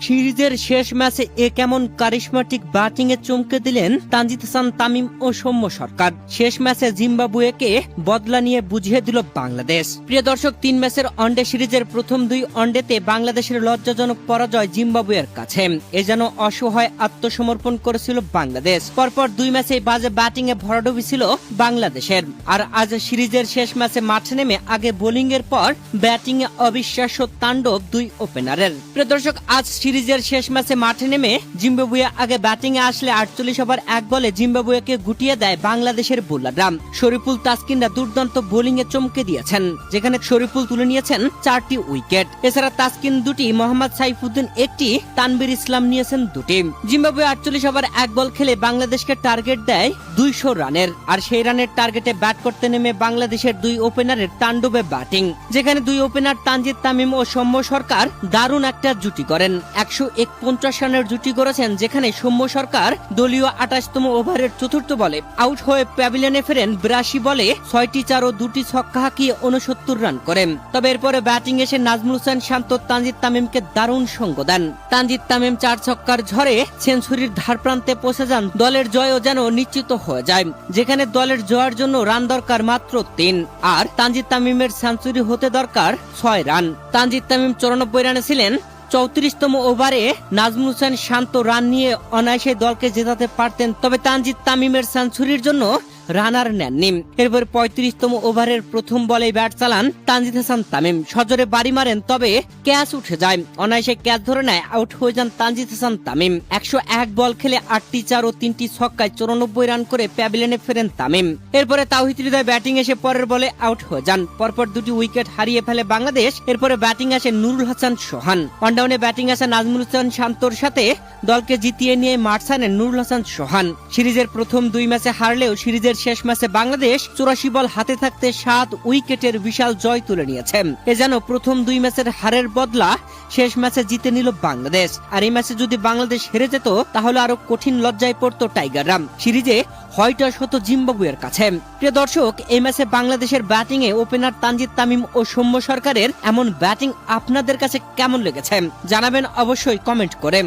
সিরিজের শেষ ম্যাচে কেমন কারিশমাটিক ব্যাটিং এ চমকে দিলেন তানজিদ হাসান তামিম ও সৌম্য সরকার। শেষ ম্যাচে জিম্বাবুয়েকে বদলা নিয়ে বুঝিয়ে দিল বাংলাদেশ। প্রিয় দর্শক, 3 ম্যাচের ওয়ানডে সিরিজের প্রথম 2 ওয়ানডেতে বাংলাদেশের লজ্জাজনক পরাজয় জিম্বাবুয়ের কাছে। এ যেন অসহায় আত্মসমর্পণ করেছিল বাংলাদেশ। পরপর 2 ম্যাচে বাজে ব্যাটিং এ ভরাডুবি ছিল বাংলাদেশের। আর আজ সিরিজের শেষ ম্যাচে মাঠে নেমে আগে বোলিং এর পর ব্যাটিং এ অবিশ্বাস্য তাণ্ডব 2 ওপেনারের। প্রিয় দর্শক, আজ সিরিজের শেষ ম্যাচে মাঠে নেমে জিম্বাবুয়ে আগে ব্যাটিং এ আসলে 48 ওভার 1 বলে জিম্বাবুয়েকে গুটিয়ে দেয় বাংলাদেশের বোলাররা। শরীফুল তাসকিনরা দুর্দান্ত বোলিং এ চমকে দিয়েছেন, যেখানে শরীফুল তুলে নিয়েছেন 4টি উইকেট। এছাড়া তাসকিন 2টি, মোহাম্মদ সাইফুদ্দিন 1টি, তানভীর ইসলাম নিয়েছেন 2টি। জিম্বাবুয়ে 48 ওভার 1 বল খেলে বাংলাদেশকে টার্গেট দেয় 200 রানের। আর সেই রানের টার্গেটে ব্যাট করতে নেমে বাংলাদেশের 2 ওপেনারের তাণ্ডবে ব্যাটিং, যেখানে 2 ওপেনার তানজিদ তামিম ও সৌম্য সরকার দারুণ একটা জুটি করেন। 149 রানের জুটি করেছেন, যেখানে সৌম্য সরকার দলীয় 28তম ওভারের চতুর্থ বলে আউট হয়ে প্যাভিলিয়নে ফেরেন। 82 বলে 6টি 4 ও 2টি ছক্কা হাঁকিয়ে 69 রান করেন। তবে এরপরে ব্যাটিং এসে নাজমুল হোসেন শান্ত তানজিদ তামিমকে দারুণ সঙ্গ দেন। তানজিদ তামিম 4 ছক্কার ঝড়ে সেঞ্চুরির ধারপ্রান্তে পৌঁছে যান। দলের জয়ও যেন নিশ্চিত হয়ে যায়, যেখানে দলের জয়ের জন্য রান দরকার মাত্র 3, আর তানজিদ তামিমের সেঞ্চুরি হতে দরকার 6 রান। তানজিদ তামিম 94 রানে ছিলেন। 34তম ওভারে নাজমুল হোসেন শান্ত রান নিয়ে অনায়াসে দলকে জেতাতে পারতেন, তবে তানজিদ তামিমের সেঞ্চুরির জন্য রানার নেননি। এরপর 35তম ওভারের প্রথম বলে ব্যাট চালান তানজিদ হাসান তামিম। সজোরে বাড়ি মারেন, তবে ক্যাচ উঠে যায়। অনায়াসে ক্যাচ ধরে নেয়, আউট হয়ে যান তানজিদ হাসান তামিম। 101 বল খেলে 8টি 4 ও 3টি ছক্কায় 94 রান করে প্যাভিলিয়নে ফেরেন তামিম। এরপরে তাওহিদ হৃদয় ব্যাটিং এসে পরের বলে আউট হয়ে যান। পরপর 2টি উইকেট হারিয়ে ফেলে বাংলাদেশ। এরপরে ব্যাটিং আসে নুরুল হাসান সোহান। ওয়ানডাউনে ব্যাটিং আসে নাজমুল হোসেন শান্তর সাথে দলকে জিতিয়ে নিয়ে মাঠ ছাড়েন নুরুল হাসান সোহান। সিরিজের প্রথম 2 ম্যাচে হারলেও সিরিজের শেষ ম্যাচে বাংলাদেশ 84 বল হাতে থাকতে 7 উইকেটের বিশাল জয় তুলে নিয়েছে। এ যেন প্রথম 2 ম্যাচের হারের বদলা শেষ ম্যাচে জিতে নিল বাংলাদেশ। আর এই ম্যাচে যদি বাংলাদেশ হেরে যেত, তাহলে আরো কঠিন লজ্জায় পড়তো টাইগাররা। সিরিজে হয়টাস হতো জিম্বাবুয়ের কাছে। প্রিয় দর্শক, এই ম্যাচে বাংলাদেশের ব্যাটিং এ ওপেনার তানজিদ তামিম ও সৌম্য সরকারের এমন ব্যাটিং আপনাদের কাছে কেমন লেগেছে জানাবেন অবশ্যই কমেন্ট করে।